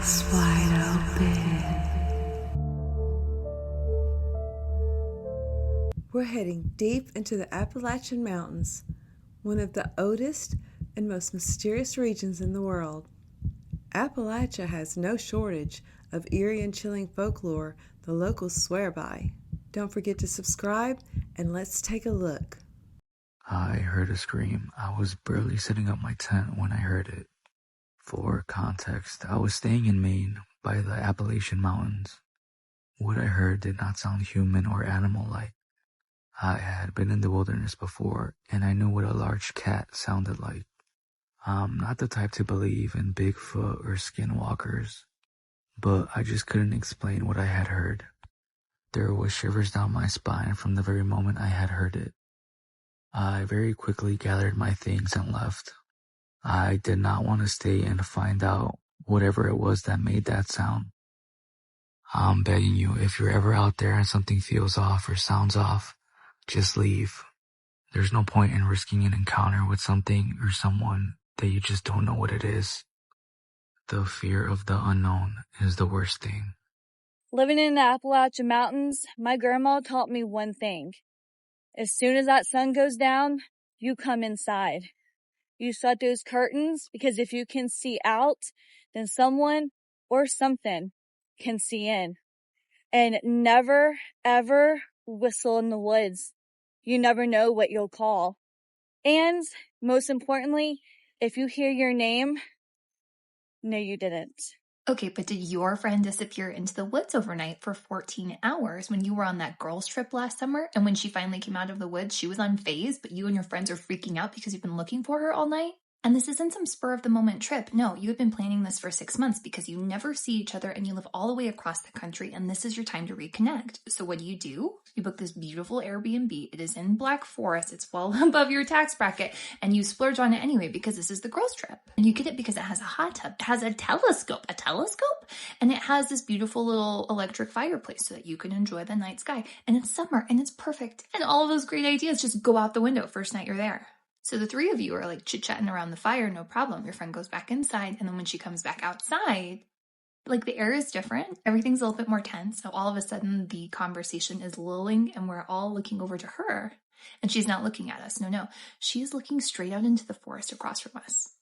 eyes wide open. We're heading deep into the Appalachian Mountains, one of the oldest and most mysterious regions in the world. Appalachia has no shortage of eerie and chilling folklore the locals swear by. Don't forget to subscribe, and let's take a look. I heard a scream. I was barely setting up my tent when I heard it. For context, I was staying in Maine by the Appalachian Mountains. What I heard did not sound human or animal-like. I had been in the wilderness before, and I knew what a large cat sounded like. I'm not the type to believe in Bigfoot or skinwalkers, but I just couldn't explain what I had heard. There was shivers down my spine from the very moment I had heard it. I very quickly gathered my things and left. I did not want to stay and find out whatever it was that made that sound. I'm begging you, if you're ever out there and something feels off or sounds off, just leave. There's no point in risking an encounter with something or someone that you just don't know what it is. The fear of the unknown is the worst thing. Living in the Appalachian Mountains, my grandma taught me one thing. As soon as that sun goes down, you come inside. You shut those curtains, because if you can see out, then someone or something can see in. And never, ever whistle in the woods. You never know what you'll call. And most importantly, if you hear your name, no, you didn't. Okay, but did your friend disappear into the woods overnight for 14 hours when you were on that girls' trip last summer? And when she finally came out of the woods, she was unfazed, but you and your friends are freaking out because you've been looking for her all night? And this isn't some spur-of-the-moment trip. No, you have been planning this for 6 months because you never see each other and you live all the way across the country, and this is your time to reconnect. So what do? You book this beautiful Airbnb. It is in Black Forest. It's well above your tax bracket, and you splurge on it anyway because this is the girls' trip. And you get it because it has a hot tub. It has a telescope, and it has this beautiful little electric fireplace so that you can enjoy the night sky. And it's summer, and it's perfect. And all of those great ideas just go out the window first night you're there. So the three of you are like chit-chatting around the fire, no problem. Your friend goes back inside, and then when she comes back outside, like the air is different. Everything's a little bit more tense. So all of a sudden the conversation is lulling and we're all looking over to her. And she's not looking at us. No. She's looking straight out into the forest across from us.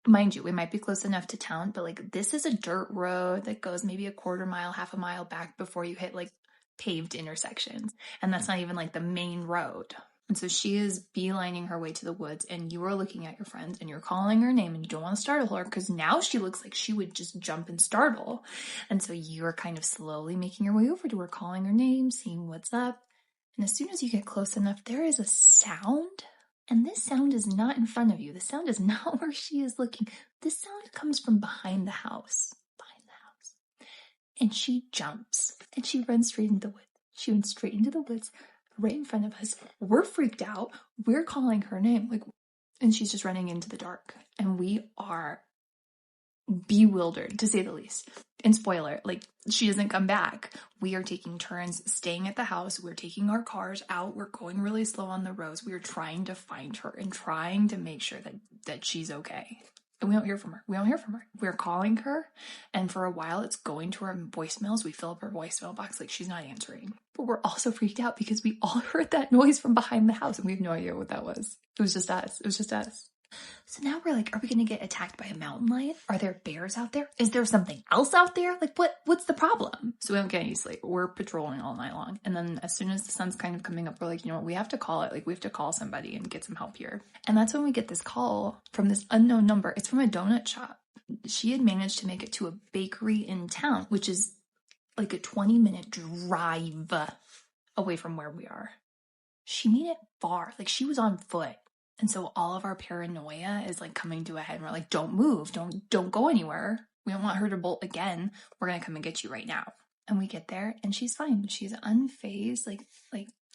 Mind you, we might be close enough to town, but like this is a dirt road that goes maybe a quarter mile, half a mile back before you hit like paved intersections. And that's not even like the main road. And so she is beelining her way to the woods, and you are looking at your friends and you're calling her name, and you don't want to startle her because now she looks like she would just jump and startle. And so you're kind of slowly making your way over to her, calling her name, seeing what's up. And as soon as you get close enough, there is a sound. And this sound is not in front of you. The sound is not where she is looking. This sound comes from behind the house. And she jumps and she runs straight into the woods. She went straight into the woods. Right in front of us. We're freaked out. We're calling her name, and she's just running into the dark. And we are bewildered, to say the least. And spoiler, she doesn't come back. We are taking turns staying at the house. We're taking our cars out. We're going really slow on the roads. We're trying to find her and trying to make sure that she's okay. And we don't hear from her. We're calling her, and for a while it's going to her voicemails. We fill up her voicemail box, she's not answering. But we're also freaked out because we all heard that noise from behind the house, and we have no idea what that was. It was just us. So now we're like, are we going to get attacked by a mountain lion? Are there bears out there? Is there something else out there? What's the problem? So we don't get any sleep. We're patrolling all night long. And then as soon as the sun's kind of coming up, we're like, you know what? We have to call it. We have to call somebody and get some help here. And that's when we get this call from this unknown number. It's from a donut shop. She had managed to make it to a bakery in town, which is like a 20-minute drive away from where we are. She made it far. She was on foot. And so all of our paranoia is coming to a head. And we're like, don't move. Don't go anywhere. We don't want her to bolt again. We're going to come and get you right now. And we get there and she's fine. She's unfazed.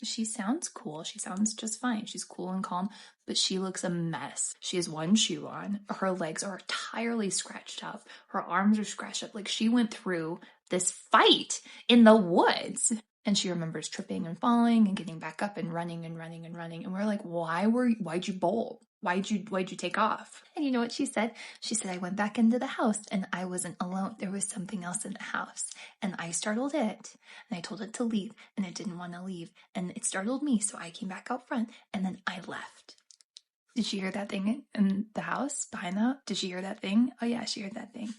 She sounds cool. She sounds just fine. She's cool and calm, but she looks a mess. She has one shoe on. Her legs are entirely scratched up. Her arms are scratched up. She went through this fight in the woods. And she remembers tripping and falling and getting back up and running. And we're like, why'd you bolt? why'd you take off? And you know what she said? She said, I went back into the house and I wasn't alone. There was something else in the house and I startled it and I told it to leave and it didn't want to leave and it startled me. So I came back out front and then I left. Did she hear that thing in the house behind that? Did she hear that thing? Oh yeah, she heard that thing.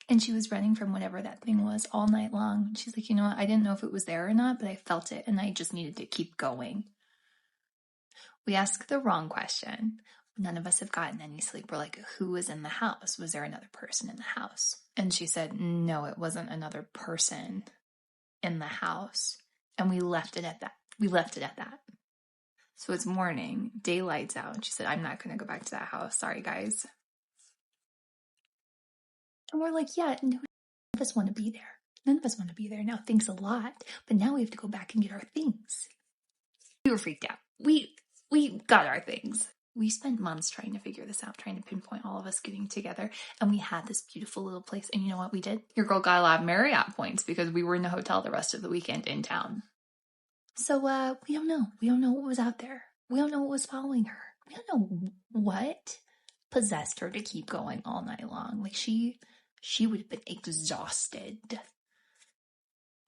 And she was running from whatever that thing was all night long. She's like, you know what? I didn't know if it was there or not, but I felt it and I just needed to keep going. We asked the wrong question. None of us have gotten any sleep. We're like, who was in the house? Was there another person in the house? And she said, no, it wasn't another person in the house. And we left it at that. So it's morning, daylight's out. And she said, I'm not going to go back to that house. Sorry, guys. And we're like, yeah, none of us want to be there. None of us want to be there now. Thanks a lot. But now we have to go back and get our things. We were freaked out. We got our things. We spent months trying to figure this out, trying to pinpoint all of us getting together. And we had this beautiful little place. And you know what we did? Your girl got a lot of Marriott points because we were in the hotel the rest of the weekend in town. So we don't know. We don't know what was out there. We don't know what was following her. We don't know what possessed her to keep going all night long. Like she would have been exhausted.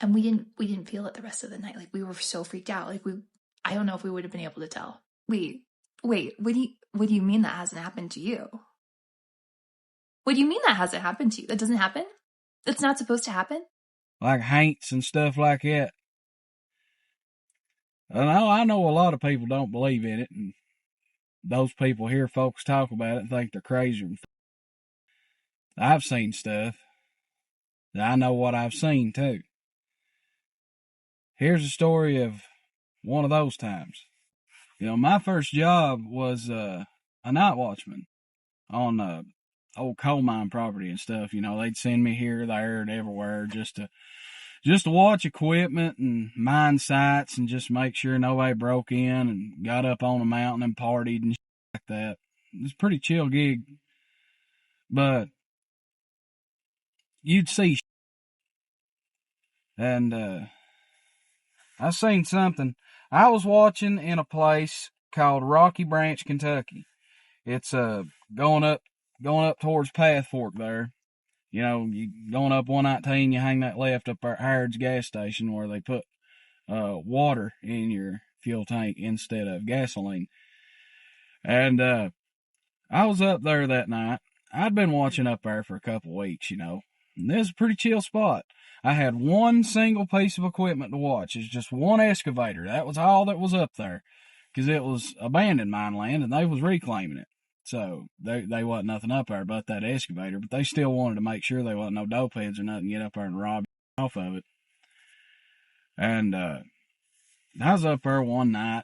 And we didn't feel it the rest of the night. Like we were so freaked out. Like I don't know if we would have been able to tell. Wait, what do you mean that hasn't happened to you? What do you mean that hasn't happened to you? That doesn't happen? That's not supposed to happen? Like haints and stuff like that. I know a lot of people don't believe in it, and those people hear folks talk about it and think they're crazy. I've seen stuff. I know what I've seen, too. Here's a story of one of those times. You know, my first job was a night watchman on old coal mine property and stuff. You know, they'd send me here, there, and everywhere just to watch equipment and mine sites and just make sure nobody broke in and got up on a mountain and partied and shit like that. It was a pretty chill gig. But you'd see shit. And I seen something. I was watching in a place called Rocky Branch, Kentucky. It's going up towards Path Fork there. You know, you going up 119, you hang that left up at Harrod's gas station where they put water in your fuel tank instead of gasoline. And I was up there that night. I'd been watching up there for a couple of weeks, you know. And this is a pretty chill spot. I had one single piece of equipment to watch. It's just one excavator. That was all that was up there. Because it was abandoned mine land and they was reclaiming it. So they wasn't nothing up there but that excavator. But they still wanted to make sure there wasn't no dope heads or nothing get up there and rob off of it. And I was up there one night,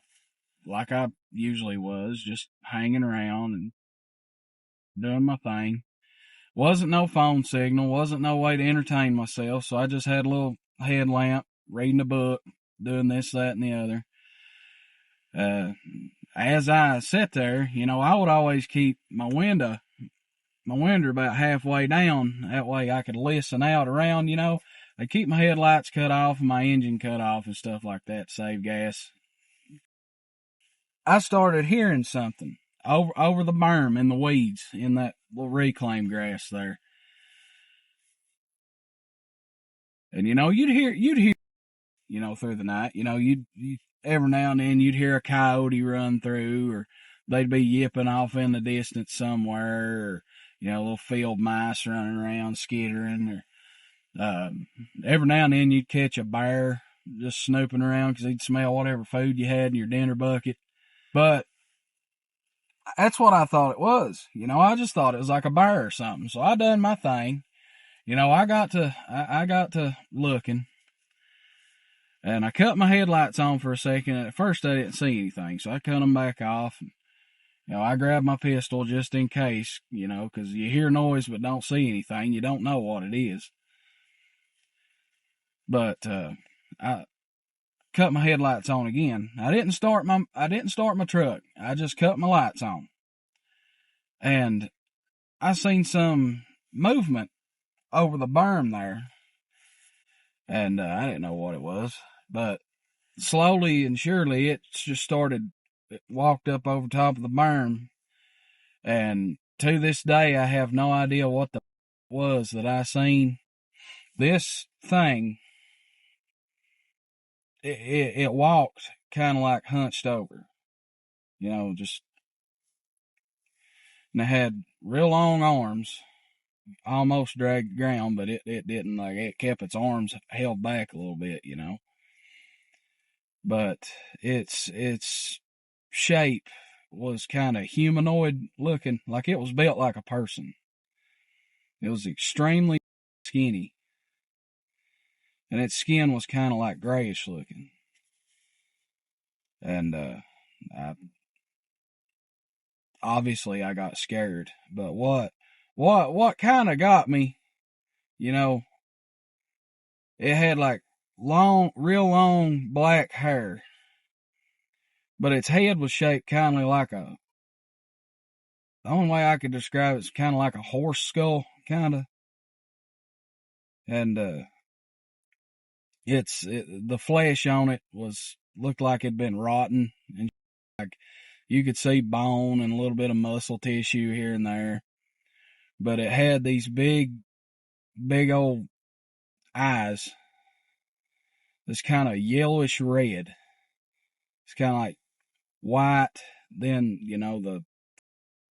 like I usually was, just hanging around and doing my thing. Wasn't no phone signal, wasn't no way to entertain myself, so I just had a little headlamp, reading a book, doing this, that, and the other. As I sat there, you know, I would always keep my window about halfway down. That way I could listen out around, you know. I'd keep my headlights cut off and my engine cut off and stuff like that to save gas. I started hearing something over the berm in the weeds in that little reclaim grass there. And, you know, you'd hear, you know, through the night, you know, you'd every now and then you'd hear a coyote run through, or they'd be yipping off in the distance somewhere, or, you know, little field mice running around skittering, or every now and then you'd catch a bear just snooping around because he'd smell whatever food you had in your dinner bucket. But that's what I thought it was. You know, I just thought it was like a bear or something. So I done my thing. You know, I got to looking. And I cut my headlights on for a second. At first, I didn't see anything, so I cut them back off. And, you know, I grabbed my pistol just in case, you know, because you hear noise but don't see anything. You don't know what it is. But I cut my headlights on again. I didn't start my truck. I just cut my lights on. And I seen some movement over the berm there. And I didn't know what it was. But slowly and surely it walked up over top of the berm And to this day, I have no idea what the was that I seen. This thing, it walked kind of like hunched over, just, and it had real long arms, almost dragged the ground, but it didn't. Like, it kept its arms held back a little bit, But its shape was kind of humanoid looking, like it was built like a person. It was extremely skinny, and its skin was kind of like grayish looking. And obviously I got scared. But what kind of got me, it had like real long black hair, but its head was shaped kind of like the only way I could describe it's kind of like a horse skull, kind of. And the flesh on it looked like it'd been rotten, and like you could see bone and a little bit of muscle tissue here and there. But it had these big old eyes that's kind of yellowish red. It's kind of like white, then, the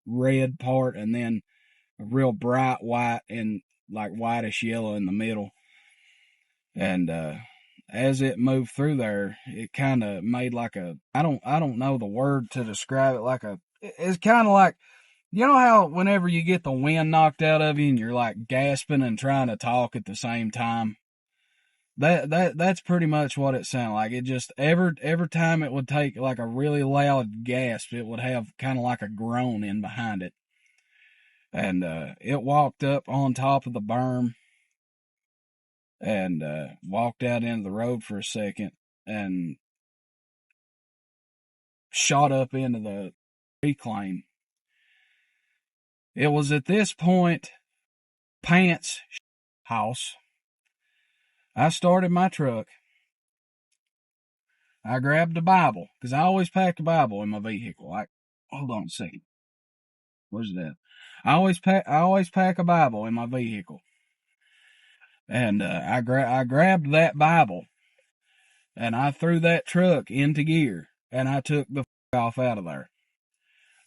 red part, and then a real bright white and like whitish yellow in the middle. And as it moved through there, it kind of made like I don't know the word to describe it, it's kind of like, how whenever you get the wind knocked out of you and you're like gasping and trying to talk at the same time? That's pretty much what it sounded like. It just, every time it would take like a really loud gasp, it would have kind of like a groan in behind it. And it walked up on top of the berm and walked out into the road for a second and shot up into the reclaim. It was at this point, Pants house. I started my truck. I grabbed a Bible, because I always pack a Bible in my vehicle. Hold on a second. Where's that? I always pack a Bible in my vehicle. And I grabbed that Bible, and I threw that truck into gear, and I took the off out of there.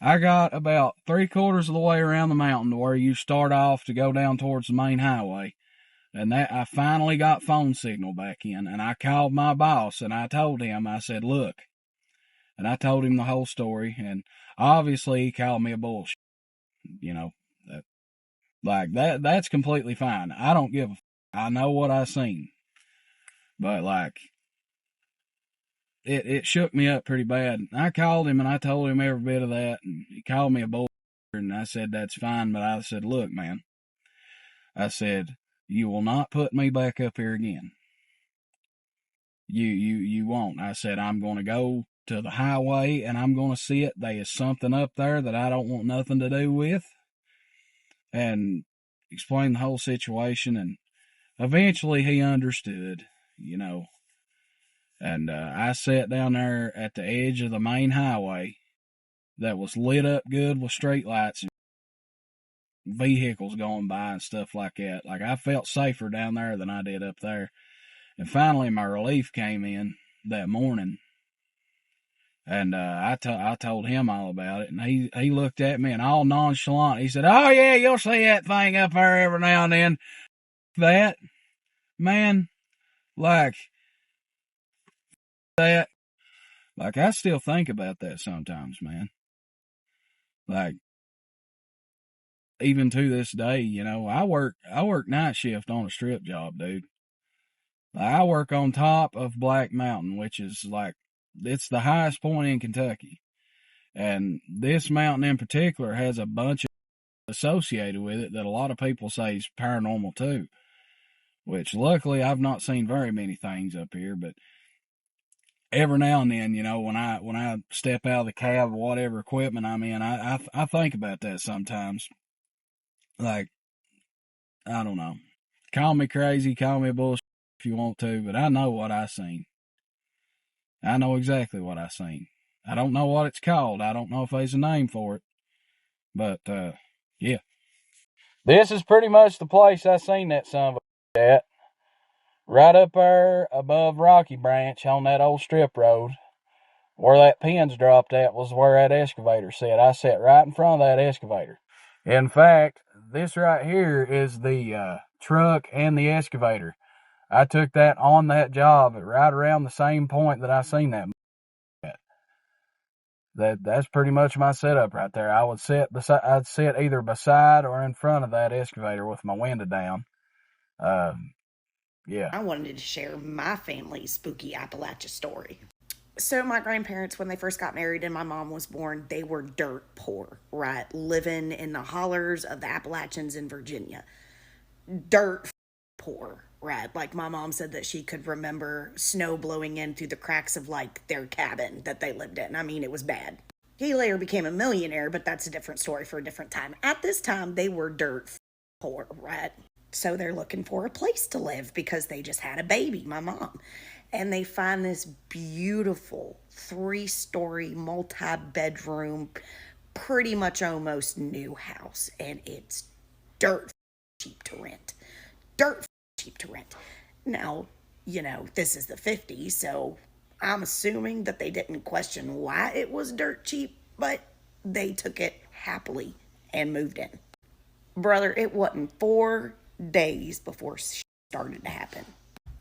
I got about 3/4 of the way around the mountain to where you start off to go down towards the main highway. And that I finally got phone signal back in, and I called my boss, and I told him, I said, look, and I told him the whole story, and obviously he called me a bullshit, that's completely fine. I don't give a I know what I seen, but it shook me up pretty bad. I called him and I told him every bit of that, and he called me a bullshit, and I said, that's fine, but I said, look, man, I said, you will not put me back up here again. You won't. I said, I'm going to go to the highway and I'm going to see it. There is something up there that I don't want nothing to do with. And explain the whole situation. And eventually he understood, And I sat down there at the edge of the main highway that was lit up good with street lights and vehicles going by and stuff like that. Like, I felt safer down there than I did up there. And finally my relief came in that morning. And I told him all about it, and he looked at me and all nonchalant. He said, oh yeah, you'll see that thing up there every now and then. That, man, like that, like I still think about that sometimes, man. Like, even to this day, I work night shift on a strip job, dude. I work on top of Black Mountain, which is it's the highest point in Kentucky. And this mountain in particular has a bunch of associated with it that a lot of people say is paranormal too. Which luckily I've not seen very many things up here, but every now and then, when I step out of the cab or whatever equipment I'm in, I think about that sometimes. Like, I don't know. Call me crazy, call me bullshit if you want to, but I know what I seen. I know exactly what I seen. I don't know what it's called. I don't know if there's a name for it. But, yeah. This is pretty much the place I seen that son of a at. Right up there above Rocky Branch on that old strip road. Where that pin's dropped at was where that excavator sat. I sat right in front of that excavator. In fact, this right here is the truck and the excavator. I took that on that job at right around the same point that I seen that at. That's pretty much my setup right there. I'd sit either beside or in front of that excavator with my window down. Yeah. I wanted to share my family's spooky Appalachia story. So my grandparents, when they first got married and my mom was born, they were dirt poor, right? Living in the hollers of the Appalachians in Virginia. Dirt poor, right? Like my mom said that she could remember snow blowing in through the cracks of like their cabin that they lived in. I mean, it was bad. He later became a millionaire, but that's a different story for a different time. At this time, they were dirt poor, right? So they're looking for a place to live because they just had a baby, my mom. And they find this beautiful 3-story, multi-bedroom, pretty much almost new house. And it's dirt cheap to rent. Dirt cheap to rent. Now, you know, this is the 50s, so I'm assuming that they didn't question why it was dirt cheap, but they took it happily and moved in. Brother, it wasn't 4 days before shit started to happen.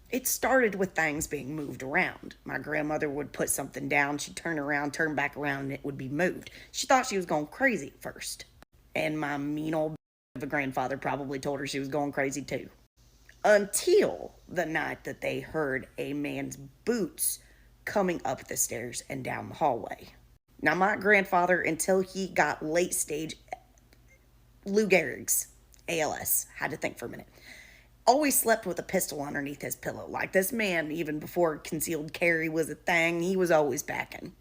It started with things being moved around. My grandmother would put something down, she'd turn around, turn back around, and it would be moved. She thought she was going crazy at first. And my mean old of a grandfather probably told her she was going crazy too. Until the night that they heard a man's boots coming up the stairs and down the hallway. Now, my grandfather, until he got late stage Lou Gehrig's ALS, had to think for a minute, always slept with a pistol underneath his pillow. Like this man, even before concealed carry was a thing, he was always packing.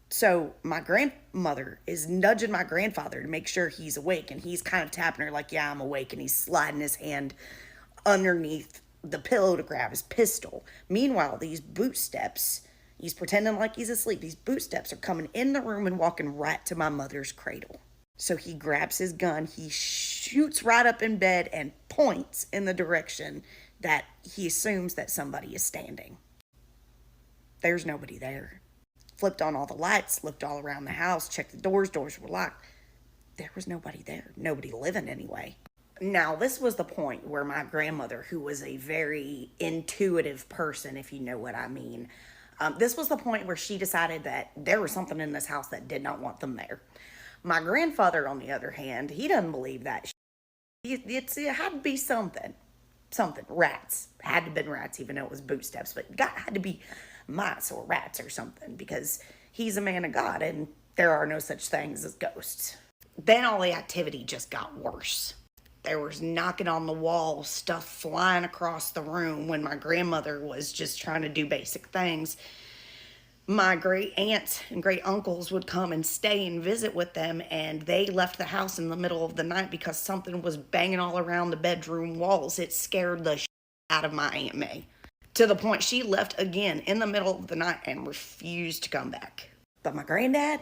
So my grandmother is nudging my grandfather to make sure he's awake, and he's kind of tapping her like, yeah, I'm awake, and he's sliding his hand underneath the pillow to grab his pistol. Meanwhile, these boot steps, he's pretending like he's asleep. These boot steps are coming in the room and walking right to my mother's cradle. So he grabs his gun, he shoots right up in bed and points in the direction that he assumes that somebody is standing. There's nobody there. Flipped on all the lights, looked all around the house, checked the doors were locked. There was nobody there. Nobody living anyway. Now, this was the point where my grandmother, who was a very intuitive person, if you know what I mean, this was the point where she decided that there was something in this house that did not want them there. My grandfather, on the other hand, he doesn't believe that. It had to be something. Rats. Had to have been rats, even though it was boot steps. But had to be mice or rats or something, because he's a man of God and there are no such things as ghosts. Then all the activity just got worse. There was knocking on the wall, stuff flying across the room when my grandmother was just trying to do basic things. My great aunts and great uncles would come and stay and visit with them, and they left the house in the middle of the night because something was banging all around the bedroom walls. It scared the shit out of my Aunt May, to the point she left again in the middle of the night and refused to come back. But my granddad,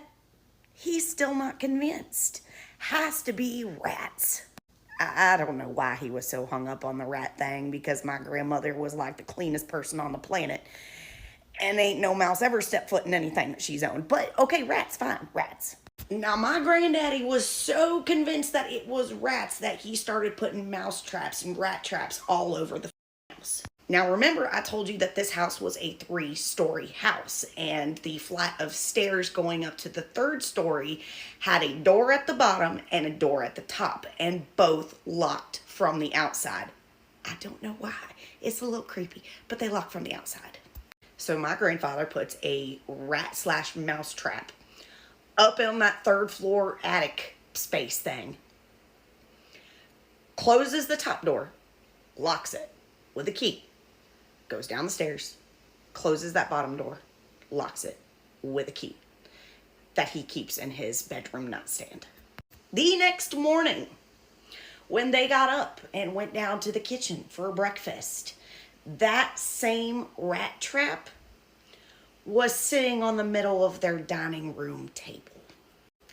he's still not convinced. Has to be rats. I don't know why he was so hung up on the rat thing, because my grandmother was like the cleanest person on the planet. And ain't no mouse ever stepped foot in anything that she's owned. But, okay, rats, fine, rats. Now, my granddaddy was so convinced that it was rats that he started putting mouse traps and rat traps all over the house. Now, remember, I told you that this house was a 3-story house, and the flight of stairs going up to the 3rd story had a door at the bottom and a door at the top, and both locked from the outside. I don't know why. It's a little creepy, but they lock from the outside. So my grandfather puts a rat/mouse trap up on that 3rd floor attic space thing. Closes the top door, locks it with a key, goes down the stairs, closes that bottom door, locks it with a key that he keeps in his bedroom nightstand. The next morning, when they got up and went down to the kitchen for breakfast, that same rat trap was sitting on the middle of their dining room table.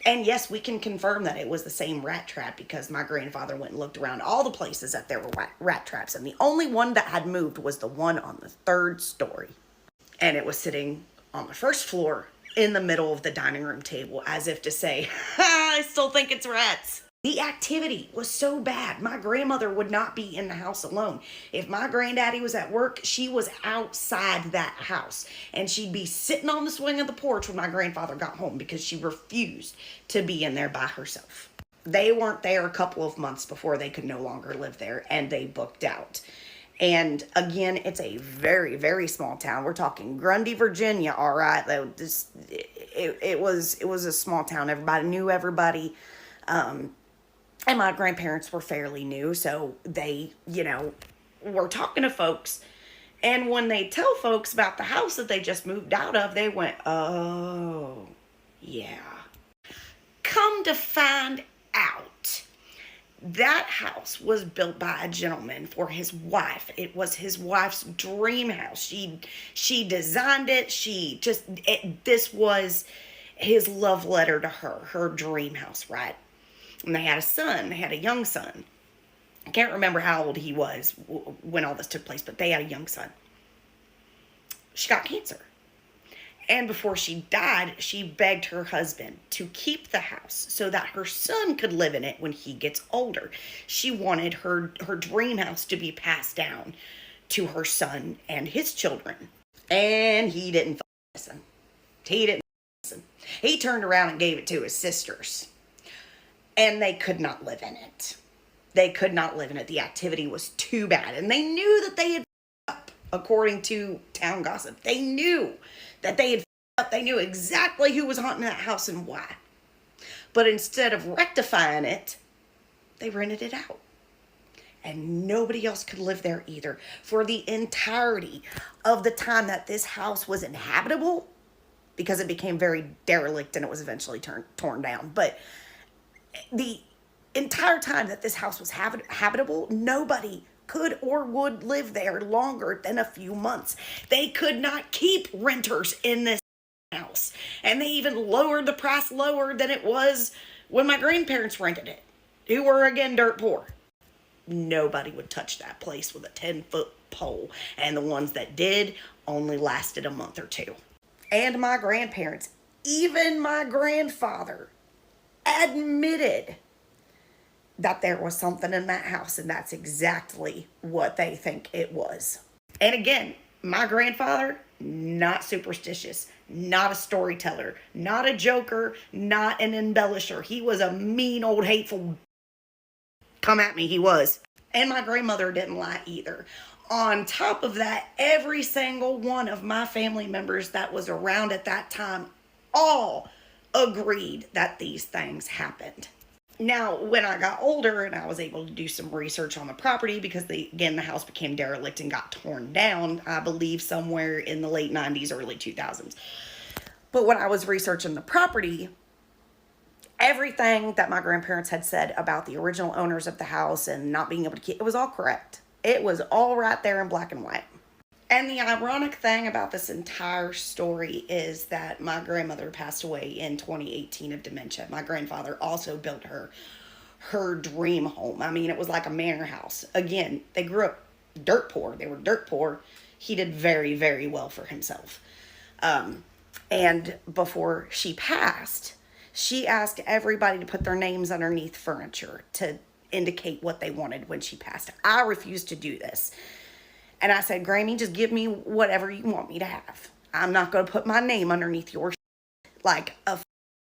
And yes, we can confirm that it was the same rat trap because my grandfather went and looked around all the places that there were rat traps. And the only one that had moved was the one on the 3rd story. And it was sitting on the 1st floor in the middle of the dining room table, as if to say, I still think it's rats. The activity was so bad, my grandmother would not be in the house alone. If my granddaddy was at work, she was outside that house. And she'd be sitting on the swing of the porch when my grandfather got home because she refused to be in there by herself. They weren't there a couple of months before they could no longer live there, and they booked out. And again, it's a very, very small town. We're talking Grundy, Virginia, all right? It was a small town. Everybody knew everybody. And my grandparents were fairly new, so they, were talking to folks. And when they tell folks about the house that they just moved out of, they went, oh, yeah. Come to find out, that house was built by a gentleman for his wife. It was his wife's dream house. She designed it. This was his love letter to her dream house, right? And they had a son. They had a young son. I can't remember how old he was when all this took place, but they had a young son. She got cancer. And before she died, she begged her husband to keep the house so that her son could live in it when he gets older. She wanted her dream house to be passed down to her son and his children. And he didn't listen. He turned around and gave it to his sisters. And they could not live in it. The activity was too bad. And they knew that they had up, according to town gossip. They knew that they had up. They knew exactly who was haunting that house and why. But instead of rectifying it, they rented it out. And nobody else could live there either. For the entirety of the time that this house was inhabitable, because it became very derelict and it was eventually torn down. But the entire time that this house was habitable, nobody could or would live there longer than a few months. They could not keep renters in this house. And they even lowered the price lower than it was when my grandparents rented it, who were, again, dirt poor. Nobody would touch that place with a 10-foot pole. And the ones that did only lasted a month or two. And my grandparents, even my grandfather, admitted that there was something in that house, and that's exactly what they think it was. And again, my grandfather, not superstitious, not a storyteller, not a joker, not an embellisher. He was a mean old hateful come at me, he was. And my grandmother didn't lie either. On top of that, every single one of my family members that was around at that time all agreed that these things happened. Now, when I got older and I was able to do some research on the property, because the house became derelict and got torn down, I believe somewhere in the late 90s, early 2000s. But when I was researching the property, everything that my grandparents had said about the original owners of the house and not being able to keep, it was all correct. It was all right there in black and white. And the ironic thing about this entire story is that my grandmother passed away in 2018 of dementia. My grandfather also built her dream home. I mean, it was like a manor house. Again, they grew up dirt poor. They were dirt poor. He did very, very well for himself. And before she passed, she asked everybody to put their names underneath furniture to indicate what they wanted when she passed. I refused to do this. And I said, Grammy, just give me whatever you want me to have. I'm not going to put my name underneath your like a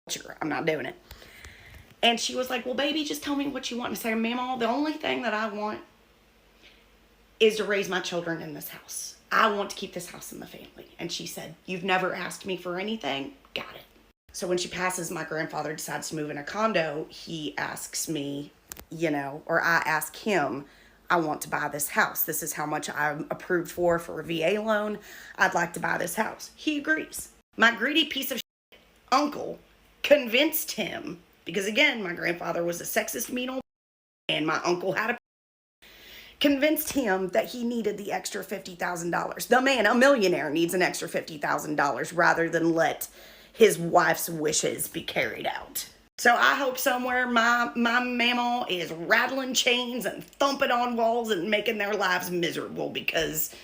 picture. I'm not doing it. And she was like, well, baby, just tell me what you want. And I said, Mama, the only thing that I want is to raise my children in this house. I want to keep this house in the family. And she said, you've never asked me for anything? Got it. So when she passes, my grandfather decides to move in a condo. He asks me, or I ask him, I want to buy this house. This is how much I'm approved for a VA loan. I'd like to buy this house. He agrees. My greedy piece of shit uncle convinced him, because again, my grandfather was a sexist, mean old and my uncle had convinced him that he needed the extra $50,000. The man, a millionaire, needs an extra $50,000 rather than let his wife's wishes be carried out. So I hope somewhere my mammal is rattling chains and thumping on walls and making their lives miserable because,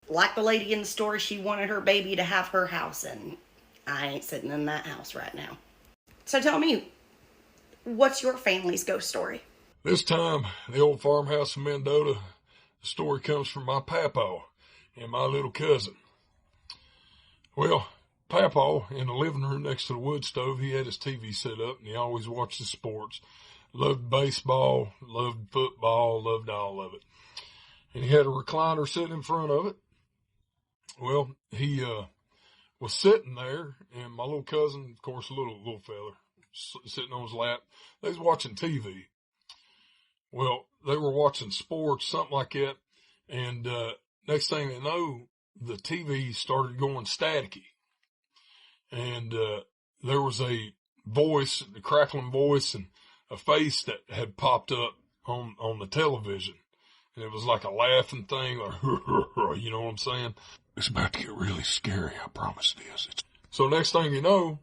like the lady in the story, she wanted her baby to have her house, and I ain't sitting in that house right now. So tell me, what's your family's ghost story? This time, the old farmhouse in Mendota, the story comes from my papaw and my little cousin. Well, Papaw, in the living room next to the wood stove, he had his TV set up, and he always watched the sports. Loved baseball, loved football, loved all of it. And he had a recliner sitting in front of it. Well, he was sitting there, and my little cousin, of course, a little fella, sitting on his lap. They was watching TV. Well, they were watching sports, something like that, and next thing they know, the TV started going staticky. And there was a voice, a crackling voice, and a face that had popped up on the television. And it was like a laughing thing, or you know what I'm saying? It's about to get really scary, I promise it is. So next thing you know,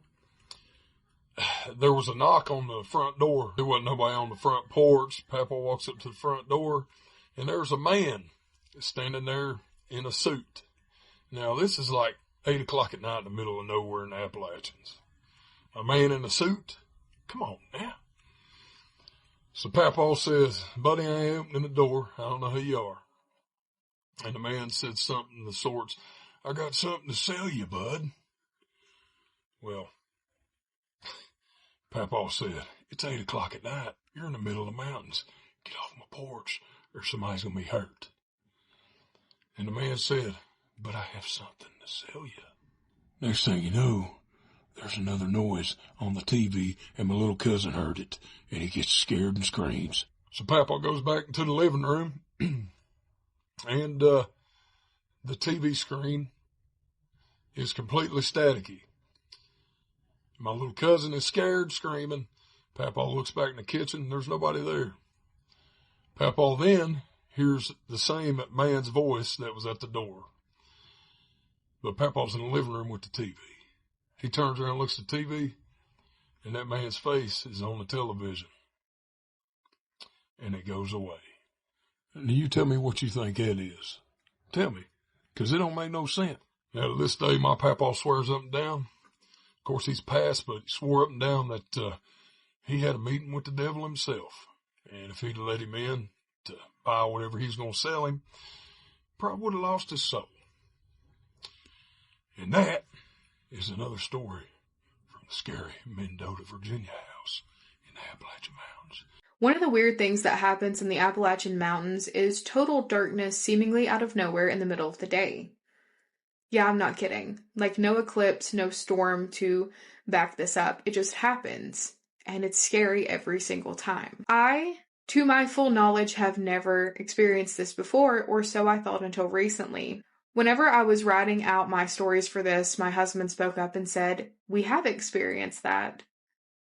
there was a knock on the front door. There wasn't nobody on the front porch. Papa walks up to the front door, and there's a man standing there in a suit. Now, this is like 8 o'clock at night in the middle of nowhere in the Appalachians. A man in a suit? Come on now. So Papaw says, buddy, I ain't opening the door. I don't know who you are. And the man said something of the sorts, I got something to sell you, bud. Well, Papaw said, it's 8 o'clock at night. You're in the middle of the mountains. Get off my porch or somebody's going to be hurt. And the man said, but I have something to sell you. Next thing you know, there's another noise on the TV, and my little cousin heard it, and he gets scared and screams. So Papaw goes back into the living room, and the TV screen is completely staticky. My little cousin is scared, screaming. Papaw looks back in the kitchen, there's nobody there. Papaw then hears the same man's voice that was at the door. But Papaw's in the living room with the TV. He turns around and looks at the TV, and that man's face is on the television. And it goes away. And you tell me what you think that is. Tell me, because it don't make no sense. Now, to this day, my Papaw swears up and down. Of course, he's passed, but he swore up and down that he had a meeting with the devil himself. And if he'd let him in to buy whatever he's going to sell him, probably would have lost his soul. And that is another story from the scary Mendota, Virginia house in the Appalachian Mountains. One of the weird things that happens in the Appalachian Mountains is total darkness seemingly out of nowhere in the middle of the day. Yeah, I'm not kidding. Like, no eclipse, no storm to back this up. It just happens. And it's scary every single time. I, to my full knowledge, have never experienced this before, or so I thought until recently. Whenever I was writing out my stories for this, my husband spoke up and said, we have experienced that.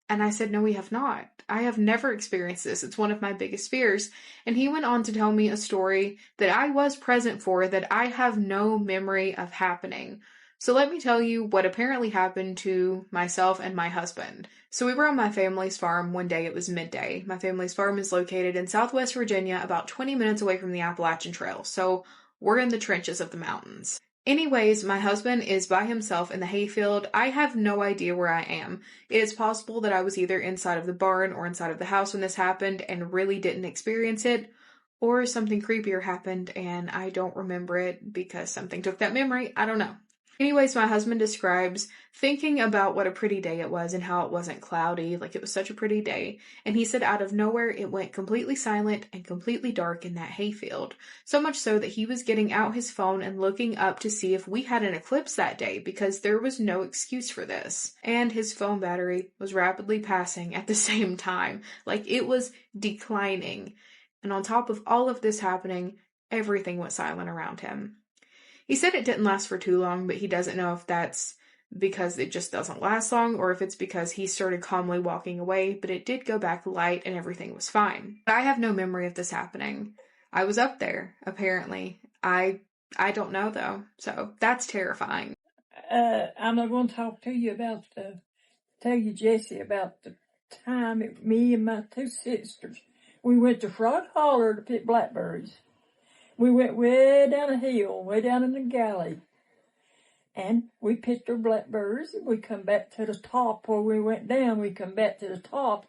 And I said, no, we have not. I have never experienced this. It's one of my biggest fears. And he went on to tell me a story that I was present for that I have no memory of happening. So let me tell you what apparently happened to myself and my husband. So we were on my family's farm one day. It was midday. My family's farm is located in Southwest Virginia, about 20 minutes away from the Appalachian Trail. So we're in the trenches of the mountains. Anyways, my husband is by himself in the hayfield. I have no idea where I am. It is possible that I was either inside of the barn or inside of the house when this happened and really didn't experience it, or something creepier happened and I don't remember it because something took that memory. I don't know. Anyways, my husband describes thinking about what a pretty day it was and how it wasn't cloudy, like it was such a pretty day. And he said out of nowhere, it went completely silent and completely dark in that hayfield. So much so that he was getting out his phone and looking up to see if we had an eclipse that day because there was no excuse for this. And his phone battery was rapidly passing at the same time. Like it was declining. And on top of all of this happening, everything went silent around him. He said it didn't last for too long, but he doesn't know if that's because it just doesn't last long or if it's because he started calmly walking away, but it did go back light and everything was fine. But I have no memory of this happening. I was up there, apparently. I don't know, though, so that's terrifying. I'm not going to talk to you about tell you, Jesse, about the time me and my two sisters, we went to Frog Holler to pick blackberries. We went way down a hill, way down in the galley. And we picked our blackberries, and we come back to the top where we went down. We come back to the top,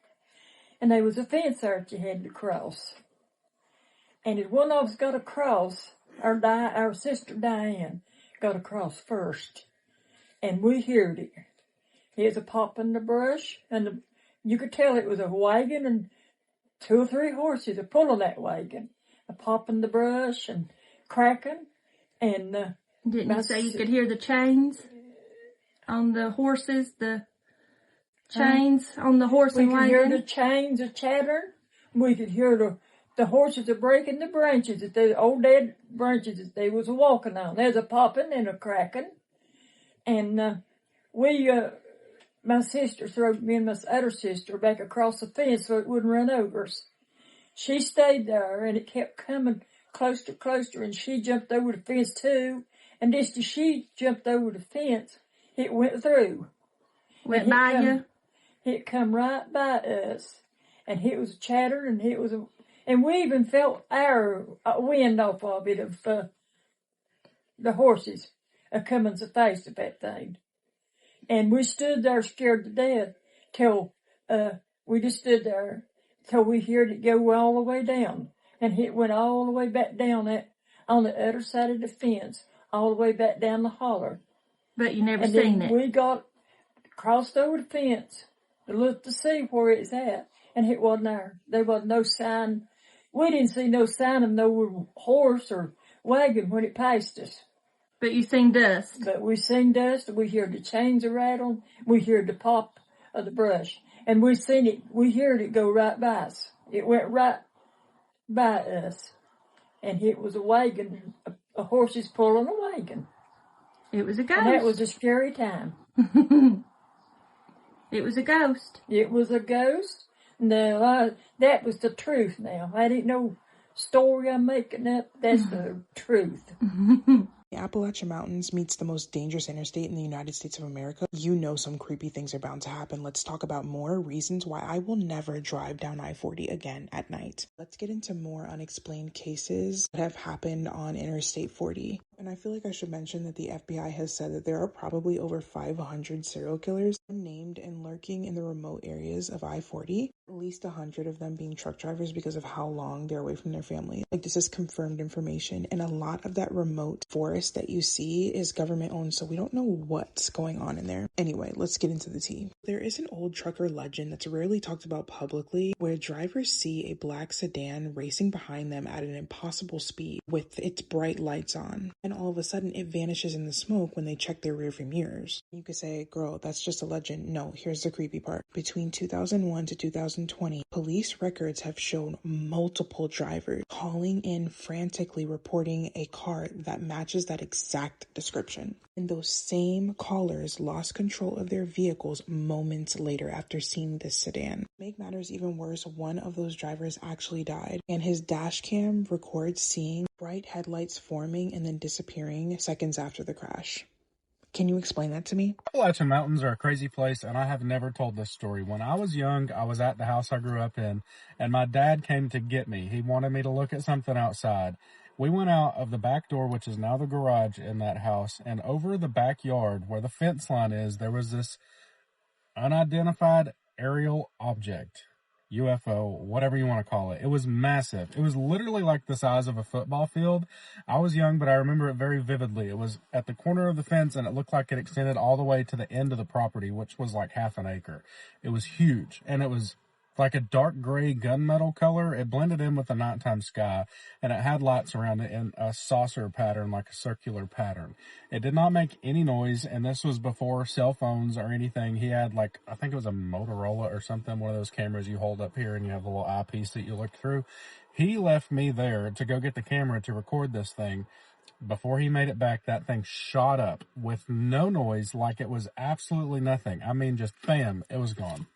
and there was a fence there that you had to cross. And if one of us got across, our sister Diane got across first, and we heard it. It was a pop in the brush, and you could tell it was a wagon, and 2 or 3 horses are pulling that wagon. A pop in the brush and cracking, and didn't you say you could hear the chains on the horses? The chains on the horse and wagon? We could hear the chains a chattering. We could hear the horses are breaking the branches, the old dead branches that they was walking on. There's a popping and a cracking. And my sister threw me and my other sister back across the fence so it wouldn't run over us. She stayed there, and it kept coming closer, and she jumped over the fence too. And just as she jumped over the fence, it went through. Went by you? It come right by us, and it was chattering, and we even felt our wind off of it, of the horses coming so fast at that thing. And we stood there scared to death till we just stood there till we heard it go all the way down. And it went all the way back down on the other side of the fence, all the way back down the holler. But you never seen it? We crossed over the fence to look to see where it's at, and it wasn't there. There wasn't no sign. We didn't see no sign of no horse or wagon when it passed us. But you seen dust? But we seen dust, and we heard the chains a rattle. We heard the pop of the brush. And we seen it, we heard it go right by us. It went right by us. And it was a wagon, a horses pulling a wagon. It was a ghost. And that was a scary time. It was a ghost. It was a ghost. No, that was the truth now. I didn't know story I'm making up. That's the truth. The Appalachian Mountains meets the most dangerous interstate in the United States of America. You know some creepy things are bound to happen. Let's talk about more reasons why I will never drive down I-40 again at night. Let's get into more unexplained cases that have happened on Interstate 40. And I feel like I should mention that the FBI has said that there are probably over 500 serial killers named and lurking in the remote areas of I-40. At least 100 of them being truck drivers because of how long they're away from their family. Like, this is confirmed information, and a lot of that remote forest that you see is government owned, so we don't know what's going on in there. Anyway, let's get into the tea. There is an old trucker legend that's rarely talked about publicly, where drivers see a black sedan racing behind them at an impossible speed with its bright lights on, and all of a sudden it vanishes in the smoke when they check their rearview mirrors. You could say, girl, that's just a legend. No, here's the creepy part. Between 2001 to 2020, police records have shown multiple drivers calling in frantically reporting a car that matches that exact description. And those same callers lost control of their vehicles moments later after seeing this sedan. To make matters even worse, one of those drivers actually died, and his dash cam records seeing bright headlights forming and then disappearing seconds after the crash. Can you explain that to me? Appalachian Mountains are a crazy place, and I have never told this story. When I was young, I was at the house I grew up in, and my dad came to get me. He wanted me to look at something outside. We went out of the back door, which is now the garage in that house, and over the backyard where the fence line is, there was this unidentified aerial object. UFO, whatever you want to call it. It was massive. It was literally like the size of a football field. I was young, but I remember it very vividly. It was at the corner of the fence, and it looked like it extended all the way to the end of the property, which was like half an acre. It was huge, and it was like a dark gray gunmetal color. It blended in with the nighttime sky, and it had lights around it in a saucer pattern, like a circular pattern. It did not make any noise, and this was before cell phones or anything. He had, like, I think it was a Motorola or something, one of those cameras you hold up here and you have a little eyepiece that you look through. He left me there to go get the camera to record this thing. Before he made it back, that thing shot up with no noise, like it was absolutely nothing. I mean, just bam, it was gone.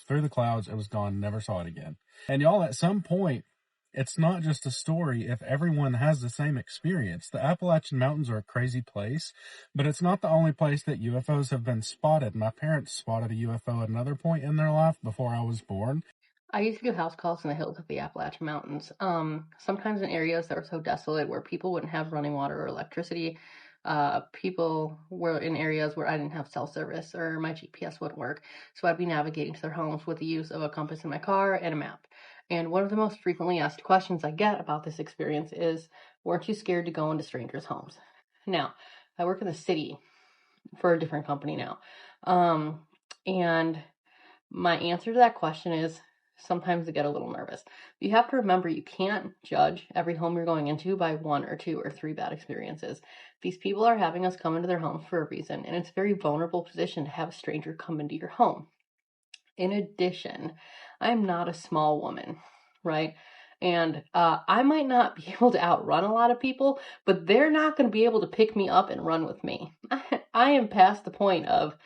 Through the clouds, it was gone, never saw it again. And y'all, at some point, It's not just a story if everyone has the same experience. The Appalachian Mountains are a crazy place, but it's not the only place that UFOs have been spotted. My parents spotted a UFO at another point in their life before I was born. I used to do house calls in the hills of the Appalachian Mountains, sometimes in areas that were so desolate where people wouldn't have running water or electricity. People were in areas where I didn't have cell service or my GPS wouldn't work. So I'd be navigating to their homes with the use of a compass in my car and a map. And one of the most frequently asked questions I get about this experience is, weren't you scared to go into strangers' homes? Now, I work in the city for a different company now. And my answer to that question is, sometimes I get a little nervous. You have to remember, you can't judge every home you're going into by 1 or 2 or 3 bad experiences. These people are having us come into their homes for a reason, and it's a very vulnerable position to have a stranger come into your home. In addition, I am not a small woman, right? And I might not be able to outrun a lot of people, but they're not going to be able to pick me up and run with me. I am past the point of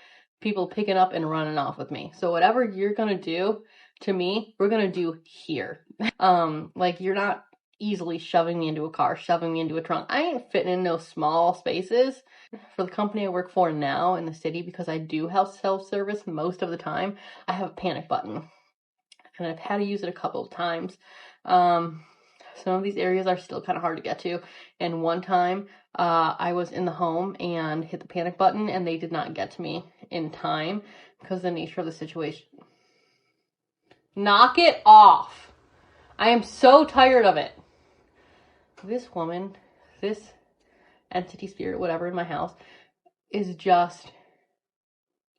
people picking up and running off with me. So whatever you're going to do to me, we're going to do here. Like, you're not easily shoving me into a car, shoving me into a trunk. I ain't fitting in no small spaces. For the company I work for now in the city, because I do have self-service most of the time, I have a panic button. And I've had to use it a couple of times. Some of these areas are still kind of hard to get to. And one time, I was in the home and hit the panic button, and they did not get to me in time because of the nature of the situation. Knock it off! I am so tired of it. This woman, this entity, spirit, whatever, in my house is just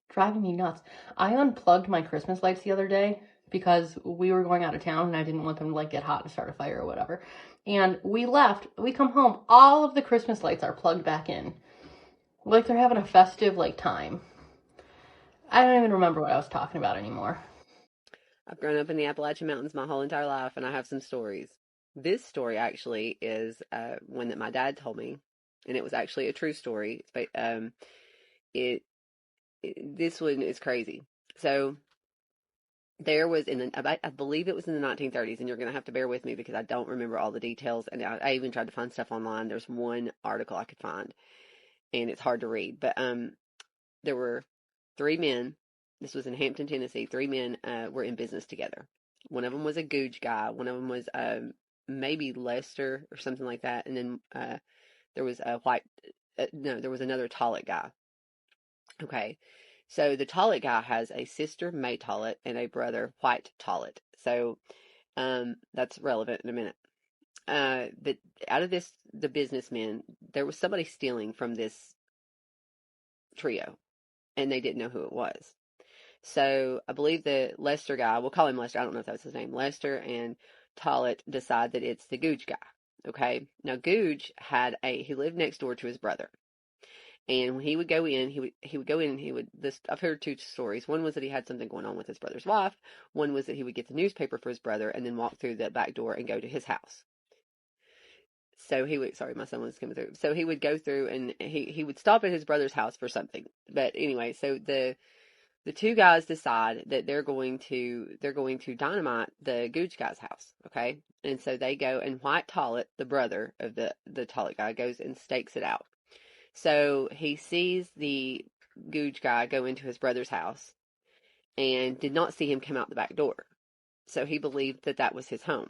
driving me nuts. I unplugged my Christmas lights the other day because we were going out of town and I didn't want them to get hot and start a fire or whatever. And we left. We come home. All of the Christmas lights are plugged back in. Like they're having a festive time. I don't even remember what I was talking about anymore. I've grown up in the Appalachian Mountains my whole entire life, and I have some stories. This story actually is one that my dad told me, and it was actually a true story. But this one is crazy. So there was I believe it was in the 1930s, and you're going to have to bear with me because I don't remember all the details, and I even tried to find stuff online. There's one article I could find, and it's hard to read. But there were 3 men. This was in Hampton, Tennessee. 3 men were in business together. One of them was a Googe guy. One of them was maybe Lester or something like that. And then there was a there was another Tollett guy. Okay. So the Tollett guy has a sister, May Tollett, and a brother, White Tollett. So that's relevant in a minute. But out of the businessmen, there was somebody stealing from this trio, and they didn't know who it was. So I believe the Lester guy, we'll call him Lester, I don't know if that's his name, Lester and Tollett decide that it's the Googe guy. Okay. Now Googe he lived next door to his brother. And when he would go in, I've heard 2 stories. One was that he had something going on with his brother's wife. One was that he would get the newspaper for his brother and then walk through the back door and go to his house. So my son was coming through. So he would go through and he would stop at his brother's house for something. But anyway, so the 2 guys decide that they're going to dynamite the Googe guy's house, okay? And so they go, and White Tollett, the brother of the Tollett guy, goes and stakes it out. So he sees the Googe guy go into his brother's house and did not see him come out the back door. So he believed that was his home.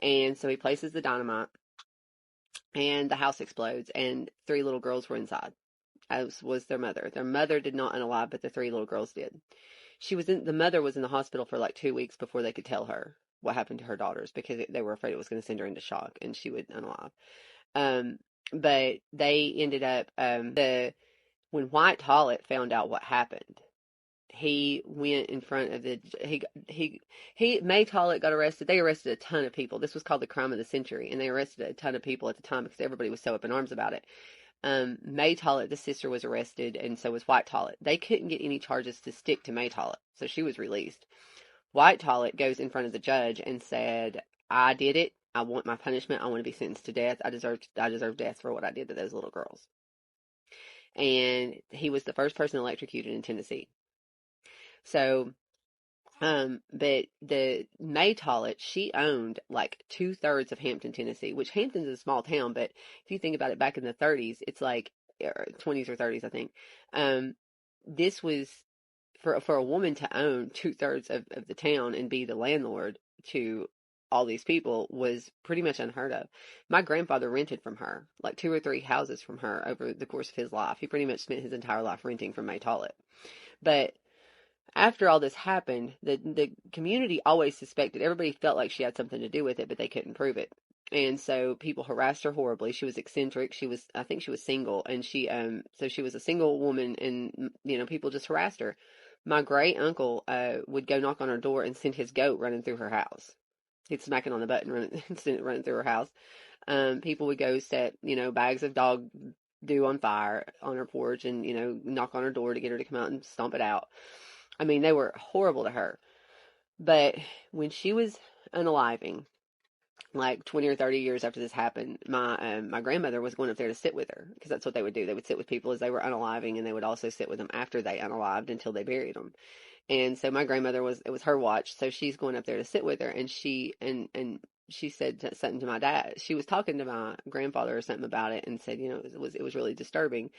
And so he places the dynamite, and the house explodes, and 3 little girls were inside, as was their mother. Their mother did not unalive, but the 3 little girls did. The mother was in the hospital for 2 weeks before they could tell her what happened to her daughters, because they were afraid it was going to send her into shock and she would unalive. But they ended up, when White Tollett found out what happened, he went in front of May Tollett got arrested. They arrested a ton of people. This was called the crime of the century, and they arrested a ton of people at the time because everybody was so up in arms about it. May Tollett, the sister, was arrested, and so was White Tollett. They couldn't get any charges to stick to May Tollett, so she was released. White Tollett goes in front of the judge and said, I did it. I want my punishment. I want to be sentenced to death. I deserve death for what I did to those little girls. And he was the first person electrocuted in Tennessee. So But the May Tollett, she owned like 2/3 of Hampton, Tennessee, which Hampton's a small town, but if you think about it, back in the 30s, it's like 20s or 30s, I think. This was for a woman to own 2/3 of the town and be the landlord to all these people was pretty much unheard of. My grandfather rented from her, like 2 or 3 houses from her over the course of his life. He pretty much spent his entire life renting from May Tollett. But after all this happened, the community always suspected, everybody felt like she had something to do with it, but they couldn't prove it. And so people harassed her horribly. She was eccentric. I think she was single, and so she was a single woman, and, people just harassed her. My great uncle, would go knock on her door and send his goat running through her house. He'd smack it on the button and send it running through her house. People would go set, bags of dog dew on fire on her porch and, knock on her door to get her to come out and stomp it out. I mean, they were horrible to her. But when she was unaliving, like 20 or 30 years after this happened, my grandmother was going up there to sit with her, because that's what they would do. They would sit with people as they were unaliving, and they would also sit with them after they unalived until they buried them. And so my grandmother it was her watch, so she's going up there to sit with her, and she said something to my dad. She was talking to my grandfather or something about it, and said, it was really disturbing.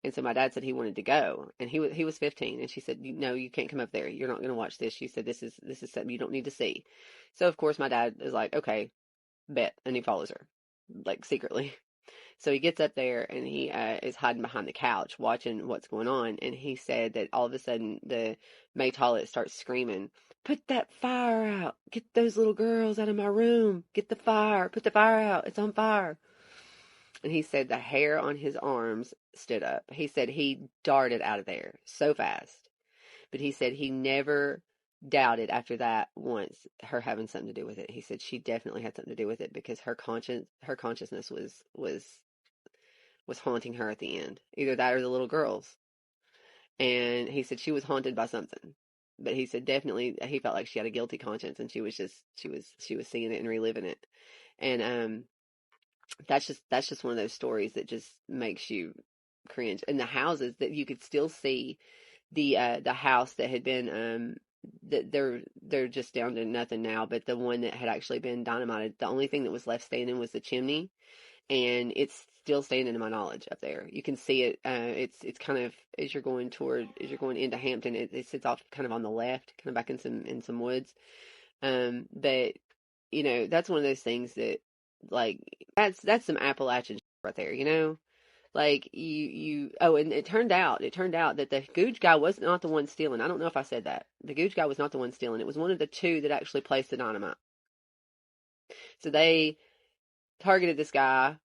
And so my dad said he wanted to go, and he was 15, and she said, no, you can't come up there. You're not going to watch this. She said, this is something you don't need to see. So of course my dad is like, okay, bet, and he follows her, like, secretly. So he gets up there, and he is hiding behind the couch watching what's going on, and he said that all of a sudden the May Tollett starts screaming, "Put that fire out! Get those little girls out of my room! Get the fire! Put the fire out! It's on fire!" And he said the hair on his arms stood up. He said he darted out of there so fast. But he said he never doubted after that once her having something to do with it. He said she definitely had something to do with it, because her consciousness was haunting her at the end. Either that or the little girls. And he said she was haunted by something. But he said definitely he felt like she had a guilty conscience, and she was seeing it and reliving it. And that's just one of those stories that just makes you cringe. And the houses that you could still see, the house that had been that they're just down to nothing now, but the one that had actually been dynamited, the only thing that was left standing was the chimney, and it's still standing to my knowledge up there. You can see it. It's kind of as you're going into Hampton, it sits off kind of on the left, kind of back in some woods. But that's one of those things that, like, that's some Appalachian right there, like and it turned out that the Gooch guy was not the one stealing. I don't know if I said that. The Gooch guy was not the one stealing. It was one of the two that actually placed the dynamite. So they targeted this guy,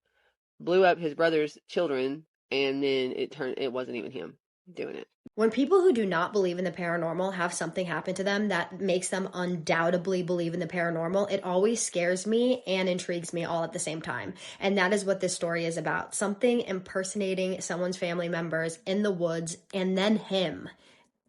blew up his brother's children, and then it wasn't even him doing it. When people who do not believe in the paranormal have something happen to them that makes them undoubtedly believe in the paranormal, it always scares me and intrigues me all at the same time. And that is what this story is about. Something impersonating someone's family members in the woods, and then him.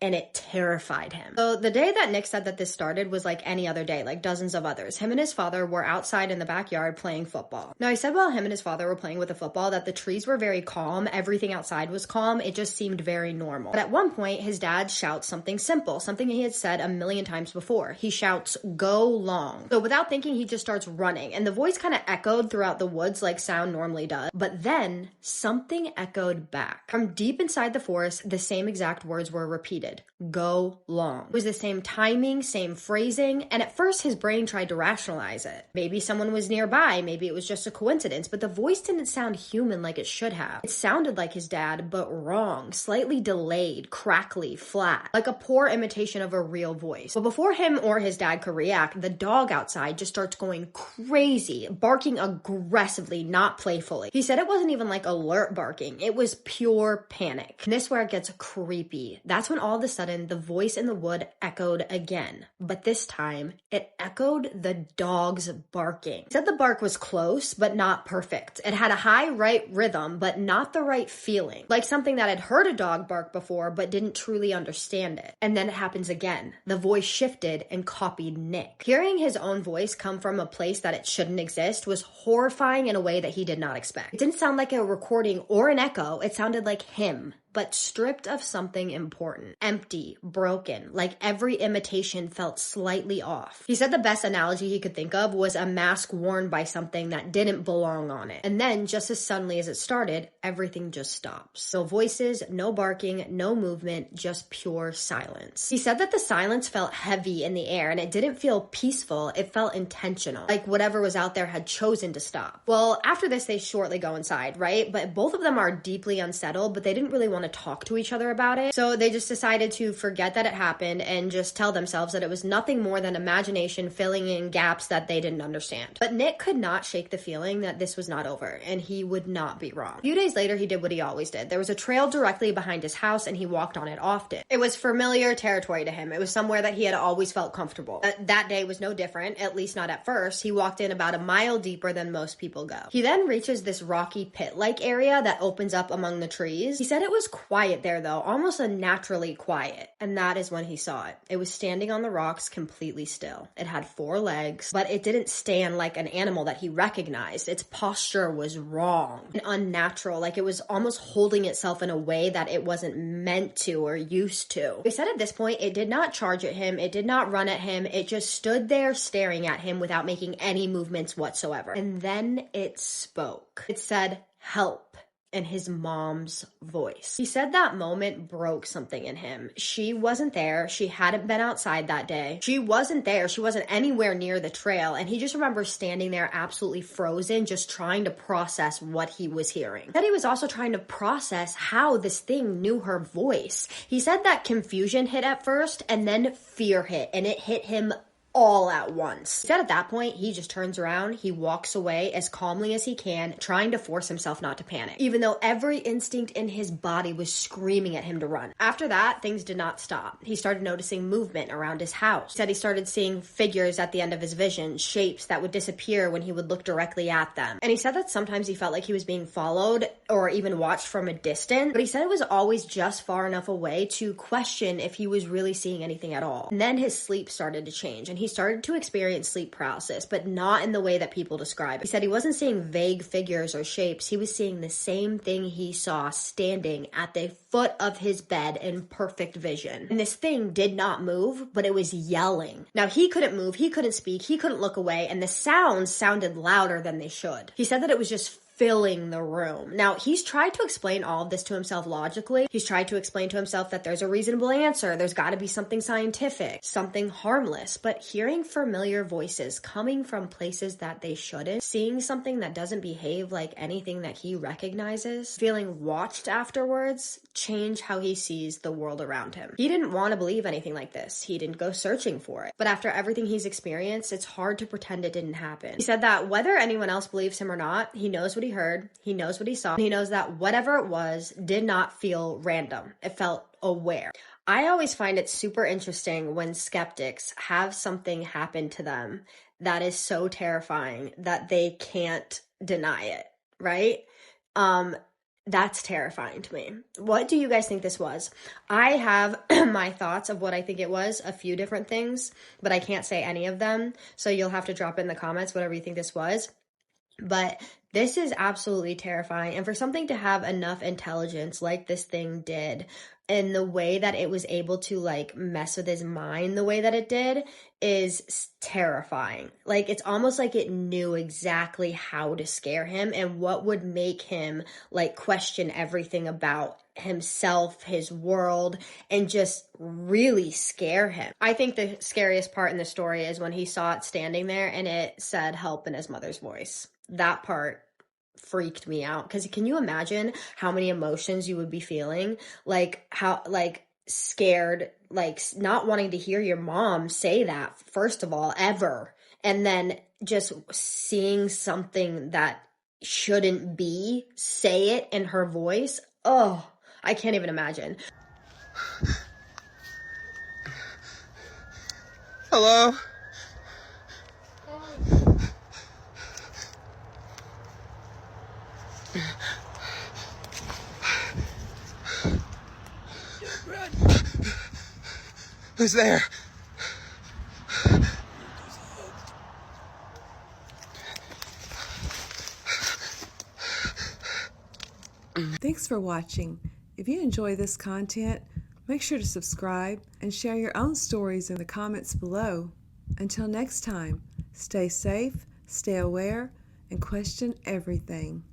And it terrified him. So the day that Nick said that this started was like any other day, like dozens of others. Him and his father were outside in the backyard playing football. Now, he said while him and his father were playing with the football that the trees were very calm. Everything outside was calm. It just seemed very normal. But at one point, his dad shouts something simple, something he had said a million times before. He shouts, "Go long." So without thinking, he just starts running. And the voice kind of echoed throughout the woods like sound normally does. But then something echoed back. From deep inside the forest, the same exact words were repeated. "Go long." It was the same timing, same phrasing, and at first his brain tried to rationalize it. Maybe someone was nearby, maybe it was just a coincidence, but the voice didn't sound human like it should have. It sounded like his dad, but wrong, slightly delayed, crackly, flat, like a poor imitation of a real voice. But before him or his dad could react, the dog outside just starts going crazy, barking aggressively, not playfully. He said it wasn't even like alert barking, it was pure panic. And this is where it gets creepy. That's when all of a sudden, the voice in the wood echoed again. But this time, it echoed the dog's barking. He said the bark was close, but not perfect. It had a high right rhythm, but not the right feeling. Like something that had heard a dog bark before, but didn't truly understand it. And then it happens again. The voice shifted and copied Nick. Hearing his own voice come from a place that it shouldn't exist was horrifying in a way that he did not expect. It didn't sound like a recording or an echo. It sounded like him. but stripped of something important. Empty, broken, like every imitation felt slightly off. He said the best analogy he could think of was a mask worn by something that didn't belong on it. And then, just as suddenly as it started, everything just stops. No voices, no barking, no movement, just pure silence. He said that the silence felt heavy in the air, and it didn't feel peaceful, it felt intentional. Like whatever was out there had chosen to stop. Well, after this, they shortly go inside, right? But both of them are deeply unsettled, but they didn't really want to talk to each other about it. So they just decided to forget that it happened and just tell themselves that it was nothing more than imagination filling in gaps that they didn't understand. But Nick could not shake the feeling that this was not over, and he would not be wrong. A few days later, he did what he always did. There was a trail directly behind his house, and he walked on it often. It was familiar territory to him. It was somewhere that he had always felt comfortable. That day was no different, at least not at first. He walked in about a mile deeper than most people go. He then reaches this rocky pit-like area that opens up among the trees. He said it was quiet there though, almost unnaturally quiet. And that is when he saw it. It was standing on the rocks completely still. It had 4 legs, but it didn't stand like an animal that he recognized. Its posture was wrong and unnatural, like it was almost holding itself in a way that it wasn't meant to or used to. He said at this point, it did not charge at him, it did not run at him, it just stood there staring at him without making any movements whatsoever. And then it spoke. It said, "Help," in his mom's voice. He said that moment broke something in him. She wasn't there. She hadn't been outside that day. She wasn't there. She wasn't anywhere near the trail. And he just remembers standing there absolutely frozen, just trying to process what he was hearing. That he was also trying to process how this thing knew her voice. He said that confusion hit at first and then fear hit, and it hit him all at once. He said at that point, he just turns around, he walks away as calmly as he can, trying to force himself not to panic, even though every instinct in his body was screaming at him to run. After that, things did not stop. He started noticing movement around his house. He said he started seeing figures at the end of his vision, shapes that would disappear when he would look directly at them. And he said that sometimes he felt like he was being followed or even watched from a distance, but he said it was always just far enough away to question if he was really seeing anything at all. And then his sleep started to change, and he started to experience sleep paralysis, but not in the way that people describe it. He said he wasn't seeing vague figures or shapes. He was seeing the same thing he saw standing at the foot of his bed in perfect vision. And this thing did not move, but it was yelling. Now, he couldn't move, he couldn't speak, he couldn't look away, and the sounds sounded louder than they should. He said that it was just filling the room. Now, he's tried to explain all of this to himself logically. He's tried to explain to himself that there's a reasonable answer. There's got to be something scientific, something harmless. But hearing familiar voices coming from places that they shouldn't, seeing something that doesn't behave like anything that he recognizes, feeling watched afterwards, change how he sees the world around him. He didn't want to believe anything like this. He didn't go searching for it. But after everything he's experienced, it's hard to pretend it didn't happen. He said that whether anyone else believes him or not, he knows what he heard, he knows what he saw, and he knows that whatever it was did not feel random. It felt aware. I always find it super interesting when skeptics have something happen to them that is so terrifying that they can't deny it, right? That's terrifying to me. What do you guys think this was? I have my thoughts of what I think it was, a few different things, but I can't say any of them. So you'll have to drop in the comments whatever you think this was. But this is absolutely terrifying. And for something to have enough intelligence like this thing did, and the way that it was able to like mess with his mind the way that it did is terrifying. Like, it's almost like it knew exactly how to scare him and what would make him like question everything about himself, his world, and just really scare him. I think the scariest part in the story is when he saw it standing there and it said help in his mother's voice. That part freaked me out, because can you imagine how many emotions you would be feeling? Like how, like scared, like not wanting to hear your mom say that, first of all, ever, and then just seeing something that shouldn't be say it in her voice. Oh, I can't even imagine. Hello? Who's there? Thanks for watching. If you enjoy this content, make sure to subscribe and share your own stories in the comments below. Until next time, stay safe, stay aware, and question everything.